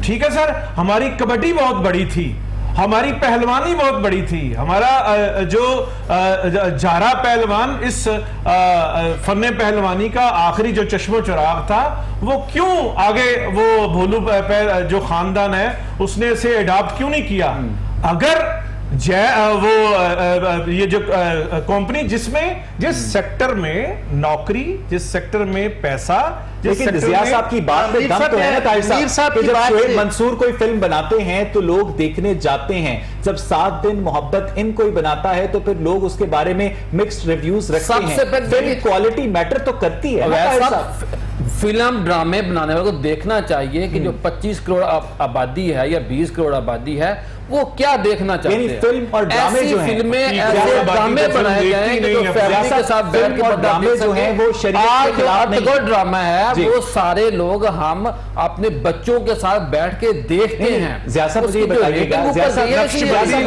S4: ٹھیک ہے سر, ہماری کبڈی بہت بڑی تھی, ہماری پہلوانی بہت بڑی تھی. ہمارا جو جارا پہلوان اس فن پہلوانی کا آخری جو چشم و چراغ تھا, وہ کیوں آگے وہ بھولو جو خاندان ہے اس نے اسے اڈاپٹ کیوں نہیں کیا؟ اگر وہ یہ جو کمپنی جس سیکٹر میں نوکری, جس سیکٹر میں پیسہ,
S1: لیکن ضیاء صاحب کی بات میں دم تو ہے نا طاہر صاحب کہ جب شعیب منصور کوئی فلم بناتے ہیں تو لوگ دیکھنے جاتے ہیں. جب 7 دن محبت ان کوئی بناتا ہے تو پھر لوگ اس کے بارے میں مکسڈ ریویوز رکھتے ہیں. فلم کوالٹی میٹر تو کرتی ہے.
S3: فلم ڈرامے بنانے والوں کو دیکھنا چاہیے کہ جو 25 کروڑ آبادی ہے یا 20 کروڑ آبادی ہے وہ کیا دیکھنا چاہتے ہیں.
S1: فلم اور ڈرامے جو ہیں,
S3: فلمیں ایسے ڈرامے بنائے گئے ہیں کہ جو فیملی کے ساتھ بیٹھ کے
S1: ڈرامے جو ہیں وہ شریعت کے خلاف نہیں.
S3: جو ڈرامہ ہے وہ سارے لوگ ہم اپنے بچوں کے ساتھ بیٹھ کے دیکھتے ہیں.
S1: ضیاء صاحب مجھے یہ بتائیے گا,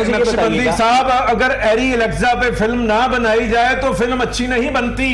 S4: نقشبندی صاحب اگر ایری الیکزا پہ فلم نہ بنائی جائے تو فلم اچھی نہیں بنتی.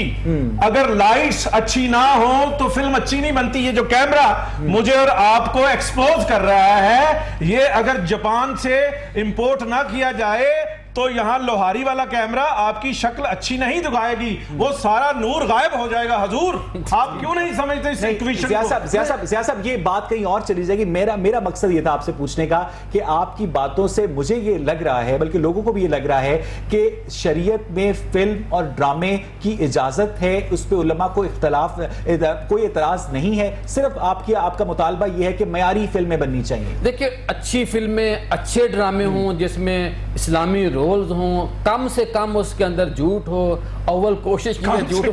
S4: اگر لائٹس اچھی نہ ہوں تو فلم اچھی نہیں بنتی. یہ جو کیمرہ مجھے اور آپ کو ایکسپوز کر رہا ہے, یہ اگر جاپان سے امپورٹ نہ کیا جائے تو یہاں لوہاری والا کیمرہ آپ کی شکل اچھی نہیں دکھائے گی, وہ سارا نور غائب ہو جائے گا. حضور آپ کیوں نہیں سمجھتے اس ایکویشن کو؟
S1: ضیاء صاحب یہ بات کہیں اور چلی جائے گی. میرا مقصد یہ تھا آپ سے پوچھنے کا کہ آپ کی باتوں سے مجھے یہ لگ رہا ہے, بلکہ لوگوں کو بھی یہ لگ رہا ہے کہ شریعت میں فلم اور ڈرامے کی اجازت ہے, اس پہ علماء کو اختلاف کوئی اعتراض نہیں ہے, صرف آپ کا مطالبہ یہ ہے کہ معیاری فلمیں بننی چاہیے.
S3: دیکھیں اچھی فلمیں, اچھے ڈرامے ہوں جس میں اسلامی رولز ہوں, کم سے کم اس کے اندر جھوٹ ہو, اول کوشش کی جھوٹ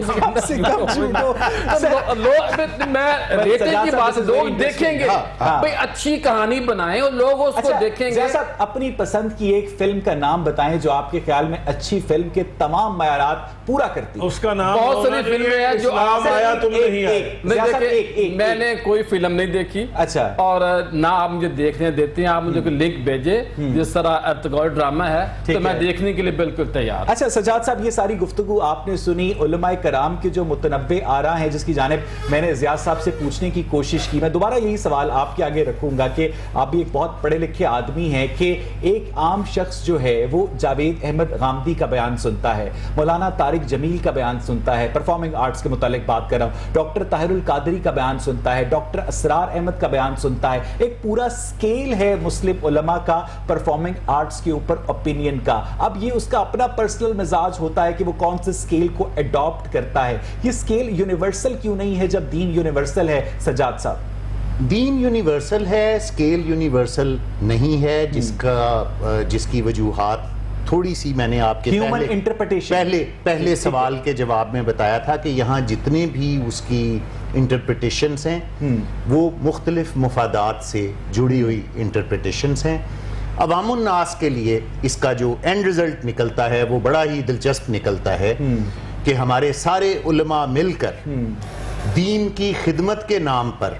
S3: لوگ دیکھیں گے. بھئی اچھی کہانی بنائیں اور لوگ اس کو دیکھیں گے.
S1: اپنی پسند کی ایک فلم کا نام بتائیں جو آپ کے خیال میں اچھی فلم کے تمام معیارات پورا کرتی ہے.
S4: اس کا نام
S3: بہت ساری فلمیں ہیں جو
S4: آیا تم نہیں آئے.
S3: میں نے کوئی فلم نہیں دیکھی,
S1: اچھا,
S3: اور نہ آپ مجھے دیکھنے دیتے ہیں. آپ مجھے کوئی لنک بھیجے جس طرح ارتغول ڈرامہ ہے تو میں دیکھنے کے لیے بالکل تیار.
S1: اچھا سجاد صاحب, یہ ساری گفتگو آپ نے سنی, علماء کرام کے جو متنوع آراء ہیں جس کی جانب میں نے ضیاء صاحب سے پوچھنے کی کوشش کی. میں دوبارہ یہی سوال آپ کے آگے رکھوں گا کہ آپ بھی ایک بہت پڑھے لکھے آدمی ہیں کہ ایک عام شخص جو ہے وہ جاوید احمد غامدی کا بیان سنتا ہے, مولانا طارق جمیل کا بیان سنتا ہے, پرفارمنگ آرٹس کے متعلق بات کر رہا ہوں, ڈاکٹر طاہر القادری کا بیان سنتا ہے, ڈاکٹر اسرار احمد کا بیان سنتا ہے. ایک پورا سکیل ہے مسلم علماء کا پرفارمنگ آرٹس کے اوپر اوپینین کا. اب یہ اس کا اپنا پرسنل مزاج ہوتا ہے کہ وہ کون سے سکیل کو اڈاپٹ کرتا ہے. یہ سکیل یونیورسل کیوں نہیں ہے جب دین یونیورسل ہے؟ سجاد صاحب
S2: دین یونیورسل ہے, سکیل یونیورسل نہیں ہے, جس کی وجوہات تھوڑی سی میں نے آپ کے
S1: Human interpretation.
S2: پہلے سوال کے جواب میں بتایا تھا کہ یہاں جتنے بھی اس کی انٹرپریٹیشنز ہیں وہ مختلف مفادات سے جڑی ہوئی انٹرپریٹیشنز ہیں. عوام الناس کے لیے اس کا جو اینڈ رزلٹ نکلتا ہے وہ بڑا ہی دلچسپ نکلتا ہے کہ ہمارے سارے علماء مل کر دین کی خدمت کے نام پر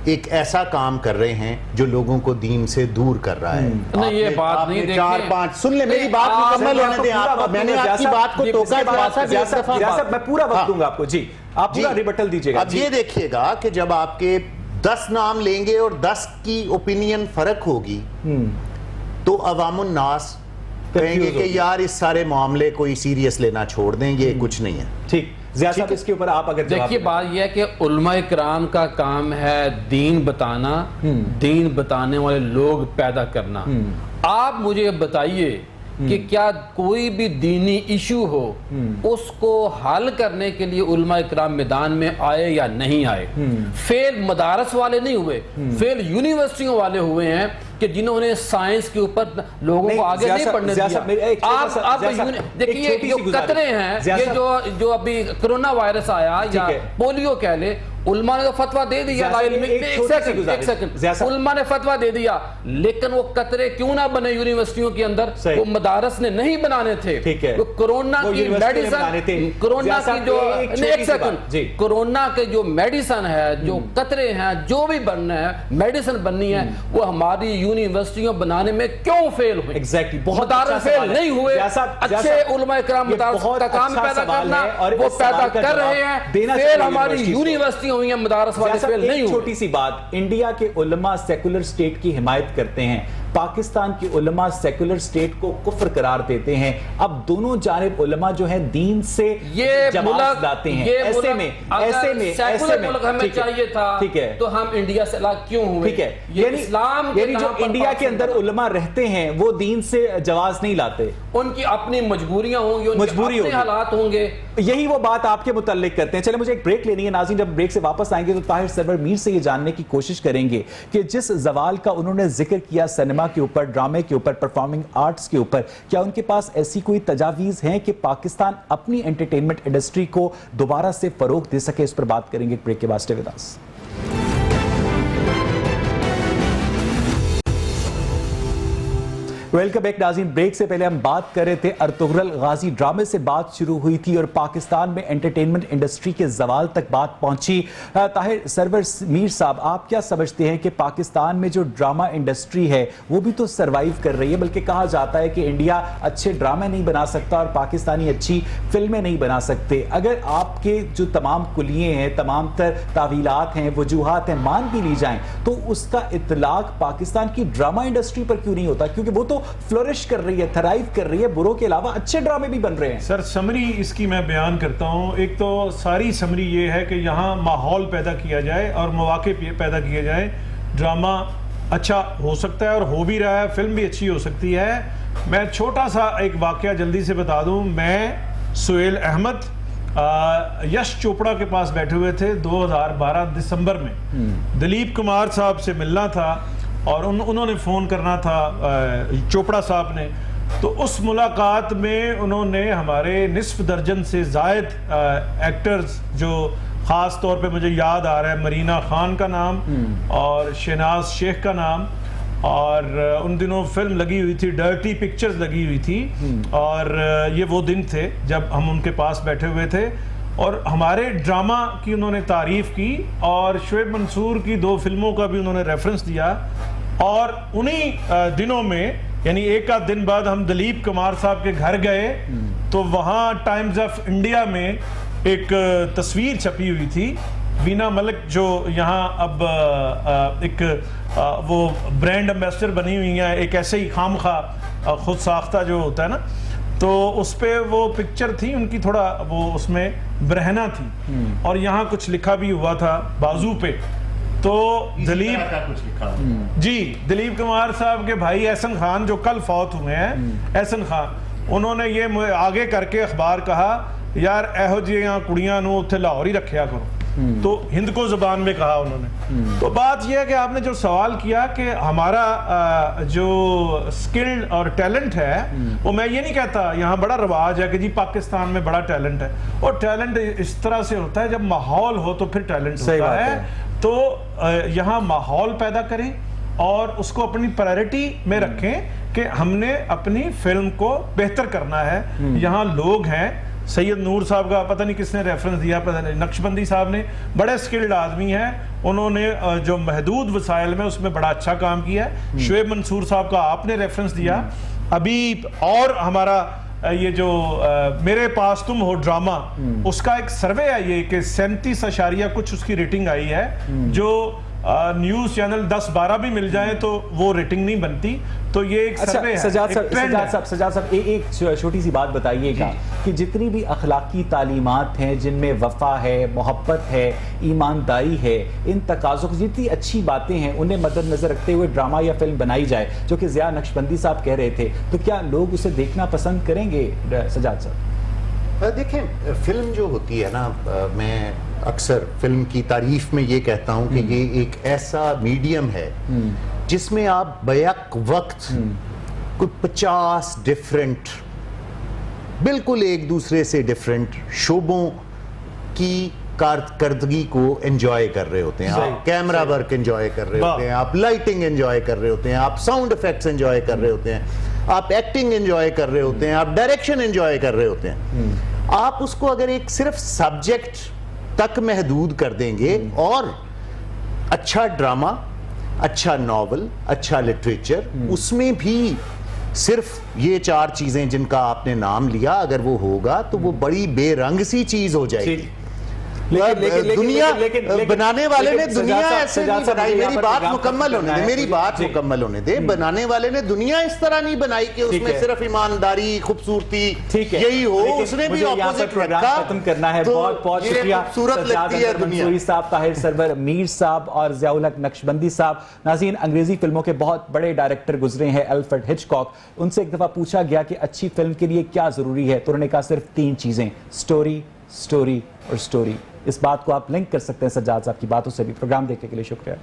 S2: ایک ایسا کام کر رہے ہیں جو لوگوں کو دین سے دور کر رہا ہے.
S3: نہیں یہ بات نہیں دیکھیں.
S2: 4-5 سن لیں میری بات مکمل ہونے دیں. آپ میں نے آپ کی بات کو ٹوکا
S1: میں پورا وقت دوں گا آپ کو. جی آپ پورا ریبٹل دیجئے گا.
S2: اب یہ دیکھیے گا کہ جب آپ کے 10 نام لیں گے اور 10 کی اوپینین فرق ہوگی تو عوام الناس کہیں گے کہ یار اس سارے معاملے کو سیریس لینا چھوڑ دیں, یہ کچھ نہیں ہے.
S1: ٹھیک ضیاء صاحب اس کے اوپر آپ اگر
S3: دیکھیے بات یہ ہے کہ علماء کرام کا کام ہے دین بتانا, دین بتانے والے لوگ پیدا کرنا. آپ مجھے بتائیے کہ کیا کوئی بھی دینی ایشو ہو اس کو حل کرنے کے لیے علماء کرام میدان میں آئے یا نہیں آئے؟ فیل مدارس والے نہیں ہوئے, فیل یونیورسٹیوں والے ہوئے ہیں کہ جنہوں نے سائنس کے اوپر لوگوں کو آگے نہیں پڑھنے دیا. آپ دیکھیے جو قطرے ہیں, یہ جو ابھی کرونا وائرس آیا یا پولیو کہہ لے, علماء نے تو فتویٰ دے دیا, ایک سیکنڈ, علماء نے فتویٰ دے دیا, لیکن وہ قطرے کیوں نہ بنے یونیورسٹیوں کے اندر؟ وہ مدارس نے نہیں بنانے تھے. کرونا کی میڈیسن, کرونا کی جو ایک سیکنڈ, کرونا کے جو میڈیسن ہے, جو قطرے ہیں, جو بھی بننا ہے, میڈیسن بننی ہے, وہ ہماری یونیورسٹیوں بنانے میں کیوں فیل ہوئے؟ مدارس فیل نہیں ہوئے. اچھے علماء کرام مدارس کا کام پیدا کرنا وہ پیدا کر رہے ہیں, فیل ہماری یونیورسٹیوں ہوئی ہیں, مدارس والے فیل نہیں ہوئے.
S1: چھوٹی سی بات, انڈیا کے علماء سیکولر سٹیٹ کی حمایت کرتے ہیں, پاکستان کی علماء سیکولر سٹیٹ کو کفر قرار دیتے ہیں. اب دونوں جانب علماء جو ہیں دین سے جماعت لاتے ہیں. ایسے میں
S3: سیکولر ملک ہمیں چاہیے تھا تو ہم انڈیا سے الگ کیوں ہوئے؟
S1: ٹھیک ہے, یعنی جو انڈیا کے اندر علماء رہتے ہیں وہ دین سے جواز نہیں لاتے,
S3: ان کی اپنی مجبوریاں ہوں گی, اپنے حالات ہوں گے.
S1: یہی وہ بات آپ کے متعلق کرتے ہیں. چلے مجھے ایک بریک لینی ہے ناظرین, جب بریک سے واپس آئیں گے تو طاہر سرور میر سے یہ جاننے کی کوشش کریں گے کہ جس زوال کا انہوں نے ذکر کیا سینما کے اوپر, ڈرامے کے اوپر, پرفارمنگ آرٹس کے اوپر, کیا ان کے پاس ایسی کوئی تجاویز ہیں کہ پاکستان اپنی انٹرٹینمنٹ انڈسٹری کو دوبارہ سے فروغ دے سکے؟ اس پر بات کریں گے بریک کے بعد. Stay with us. Welcome back ناظرین. بریک سے پہلے ہم بات کر رہے تھے ارطغرل غازی ڈرامے سے بات شروع ہوئی تھی اور پاکستان میں انٹرٹینمنٹ انڈسٹری کے زوال تک بات پہنچی. طاہر سرور میر صاحب, آپ کیا سمجھتے ہیں کہ پاکستان میں جو ڈرامہ انڈسٹری ہے وہ بھی تو سروائیو کر رہی ہے, بلکہ کہا جاتا ہے کہ انڈیا اچھے ڈرامے نہیں بنا سکتا اور پاکستانی اچھی فلمیں نہیں بنا سکتے. اگر آپ کے جو تمام کلیے ہیں, تمام تر تعویلات ہیں, وجوہات ہیں, مان بھی لی جائیں تو اس کا اطلاق پاکستان کی ڈرامہ انڈسٹری پر کیوں نہیں ہوتا؟ کیونکہ وہ تو فلورش کر رہی ہے, تھرائیو کر رہی ہے, بروں کے علاوہ اچھے ڈرامے بھی بن رہے ہیں.
S4: سر سمری اس کی میں بیان کرتا ہوں. ایک تو ساری سمری یہ ہے کہ یہاں ماحول پیدا کیا جائے اور مواقع پیدا کیے جائیں. ڈرامہ اچھا ہو سکتا ہے اور ہو بھی رہا ہے, فلم بھی اچھی ہو سکتی ہے. میں چھوٹا سا ایک واقعہ جلدی سے بتا دوں. میں سہیل احمد یش چوپڑا کے پاس بیٹھے ہوئے تھے 2012 دسمبر میں. دلیپ کمار صاحب سے ملنا تھا اور انہوں نے فون کرنا تھا چوپڑا صاحب نے. تو اس ملاقات میں انہوں نے ہمارے نصف درجن سے زائد ایکٹرز, جو خاص طور پہ مجھے یاد آ رہا ہے مرینا خان کا نام اور شہناز شیخ کا نام, اور ان دنوں فلم لگی ہوئی تھی, ڈرٹی پکچرز لگی ہوئی تھی, اور یہ وہ دن تھے جب ہم ان کے پاس بیٹھے ہوئے تھے اور ہمارے ڈرامہ کی انہوں نے تعریف کی اور شعیب منصور کی 2 فلموں کا بھی انہوں نے ریفرنس دیا. اور انہی دنوں میں یعنی ایک آدھ دن بعد ہم دلیپ کمار صاحب کے گھر گئے تو وہاں ٹائمز آف انڈیا میں ایک تصویر چھپی ہوئی تھی. بینا ملک جو یہاں اب ایک وہ برینڈ امبیسڈر بنی ہوئی ہیں, ایک ایسے ہی خام خواہ خود ساختہ جو ہوتا ہے نا, تو اس پہ وہ پکچر تھی ان کی, تھوڑا وہ اس میں برہنہ تھی اور یہاں کچھ لکھا بھی ہوا تھا بازو پہ. تو دلیپ کمار صاحب کے بھائی احسن خان جو کل فوت ہوئے ہیں, احسن خان, انہوں نے یہ آگے کر کے اخبار کہا یار ایہو جیاں کڑیاں نو اتھے لاہور ہی رکھیا کرو. تو ہند کو زبان میں کہا انہوں نے. تو بات یہ ہے کہ آپ نے جو سوال کیا کہ ہمارا جو سکلڈ اور ٹیلنٹ ہے وہ میں یہ نہیں کہتا یہاں بڑا رواج ہے کہ جی پاکستان میں بڑا ٹیلنٹ ہے, اور ٹیلنٹ اس طرح سے ہوتا ہے جب ماحول ہو تو پھر ٹیلنٹ ہوتا ہے. تو یہاں ماحول پیدا کریں اور اس کو اپنی پرائرٹی میں رکھیں کہ ہم نے اپنی فلم کو بہتر کرنا ہے. یہاں لوگ ہیں, سید نور صاحب کا پتہ نہیں کس نے ریفرنس دیا, پتہ نہیں نقشبندی صاحب نے, بڑے سکلڈ آدمی ہیں, انہوں نے جو محدود وسائل میں اس میں بڑا اچھا کام کیا ہے. شعیب منصور صاحب کا آپ نے ریفرنس دیا. ابھی اور ہمارا یہ جو میرے پاس تم ہو ڈرامہ, اس کا ایک سروے ہے یہ کہ 37 کچھ اس کی ریٹنگ آئی ہے, جو نیوز چینل 10-12 بھی مل جائیں تو وہ ریٹنگ نہیں بنتی. تو یہ ایک سروے ہے.
S1: سجاد صاحب ایک چھوٹی سی بات بتائیے گا کہ جتنی بھی اخلاقی تعلیمات ہیں جن میں وفا ہے, محبت ہے, ایمانداری ہے, ان تقاضوں کی جتنی اچھی باتیں ہیں انہیں مد نظر رکھتے ہوئے ڈرامہ یا فلم بنائی جائے جو کہ ضیاء نقشبندی صاحب کہہ رہے تھے, تو کیا لوگ اسے دیکھنا پسند کریں گے سجاد صاحب؟
S2: دیکھیں فلم جو ہوتی ہے نا, میں اکثر فلم کی تعریف میں یہ کہتا ہوں کہ یہ ایک ایسا میڈیم ہے جس میں آپ بیک وقت کوئی 50 ڈیفرنٹ, بالکل ایک دوسرے سے ڈیفرنٹ شعبوں کی کارکردگی کو انجوائے کر رہے ہوتے ہیں. آپ کیمرہ ورک انجوائے کر رہے ہوتے ہیں, آپ لائٹنگ انجوائے کر رہے ہوتے ہیں, آپ ساؤنڈ افیکٹس انجوائے کر رہے ہوتے ہیں, آپ ایکٹنگ انجوائے کر رہے ہوتے ہیں, آپ ڈائریکشن انجوائے کر رہے ہوتے ہیں. آپ اس کو اگر ایک صرف سبجیکٹ تک محدود کر دیں گے اور اچھا ڈرامہ, اچھا ناول, اچھا لٹریچر, اس میں بھی صرف یہ 4 چیزیں جن کا آپ نے نام لیا اگر وہ ہوگا تو وہ بڑی بے رنگ سی چیز ہو جائے گی. دنیا بنانے والے نے دنیا ایسے نہیں بنائی, میری بات مکمل ہونے دے, میری بات مکمل ہونے دے. بنانے والے نے دنیا اس طرح نہیں بنائی کہ اس میں صرف ایمانداری, خوبصورتی یہی ہو, اس نے بھی اپوزٹ رکھا.
S1: ختم کرنا ہے. بہت بہت شکریہ سجاد منصوری صاحب, طاہر سرور میر صاحب اور ضیاء الحق نقشبندی صاحب. ناظرین, انگریزی فلموں کے بہت بڑے ڈائریکٹر گزرے ہیں, الفریڈ ہچکاک. ان سے ایک دفعہ پوچھا گیا کہ اچھی فلم کے لیے کیا ضروری ہے, تو انہوں نے کہا صرف 3 چیزیں, سٹوری, سٹوری اور سٹوری. اس بات کو آپ لنک کر سکتے ہیں سجاد صاحب کی باتوں سے بھی. پروگرام دیکھنے کے لیے شکریہ.